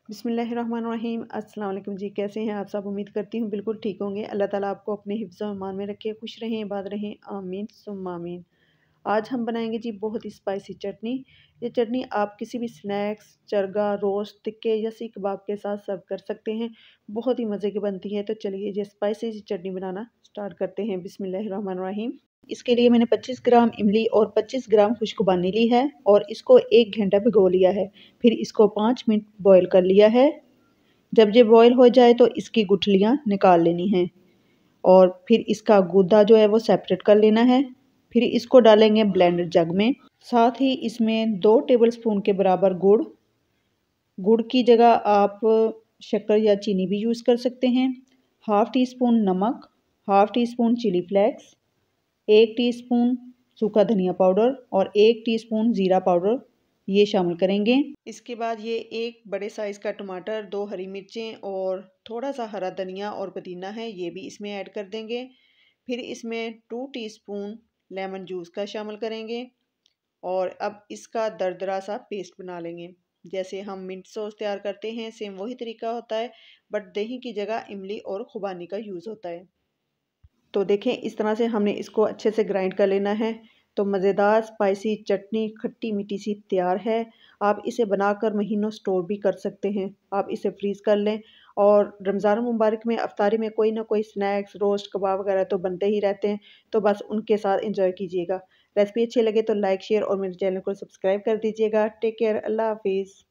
बिस्मिल्लाहिर्रहमानिर्रहीम। अस्सलाम वालेकुम जी। कैसे हैं आप सब? उम्मीद करती हूँ बिल्कुल ठीक होंगे। अल्लाह ताला आपको अपने हिफ्ज़ और ईमान में रखे, खुश रहें, आबाद रहें, आमीन सुम्मा आमीन। आज हम बनाएंगे जी बहुत ही स्पाइसी चटनी। ये चटनी आप किसी भी स्नैक्स, चरगा, रोस्ट, टिक्के या सीख कबाब के साथ सर्व कर सकते हैं। बहुत ही मज़े की बनती है। तो चलिए ये स्पाइसी सी चटनी बनाना स्टार्ट करते हैं। बिस्मिल्लाहिर्रहमानिर्रहीम। इसके लिए मैंने 25 ग्राम इमली और 25 ग्राम खुशकुबानी ली है और इसको 1 घंटा भिगो लिया है। फिर इसको 5 मिनट बॉईल कर लिया है। जब ये बॉईल हो जाए तो इसकी गुठलियाँ निकाल लेनी हैं और फिर इसका गूदा जो है वो सेपरेट कर लेना है। फिर इसको डालेंगे ब्लेंडर जग में। साथ ही इसमें 2 टेबलस्पून के बराबर गुड़ की जगह आप शक्कर या चीनी भी यूज़ कर सकते हैं। हाफ़ टी स्पून नमक, half teaspoon chili flakes, 1 teaspoon सूखा धनिया पाउडर और 1 टीस्पून ज़ीरा पाउडर ये शामिल करेंगे। इसके बाद ये एक बड़े साइज़ का टमाटर, 2 हरी मिर्चें और थोड़ा सा हरा धनिया और पुदीना है ये भी इसमें ऐड कर देंगे। फिर इसमें 2 टीस्पून लेमन जूस का शामिल करेंगे और अब इसका दरदरा सा पेस्ट बना लेंगे। जैसे हम मिंट सॉस तैयार करते हैं सेम वही तरीका होता है, बट दही की जगह इमली और खुबानी का यूज़ होता है। तो देखें इस तरह से हमने इसको अच्छे से ग्राइंड कर लेना है। तो मज़ेदार स्पाइसी चटनी खट्टी मीठी सी तैयार है। आप इसे बनाकर महीनों स्टोर भी कर सकते हैं। आप इसे फ्रीज़ कर लें और रमज़ान मुबारक में अफ्तारी में कोई ना कोई स्नैक्स, रोस्ट, कबाब वगैरह तो बनते ही रहते हैं। तो बस उनके साथ एंजॉय कीजिएगा। रेसिपी अच्छी लगे तो लाइक, शेयर और मेरे चैनल को सब्सक्राइब कर दीजिएगा। Take care. अल्लाह हाफ़िज़।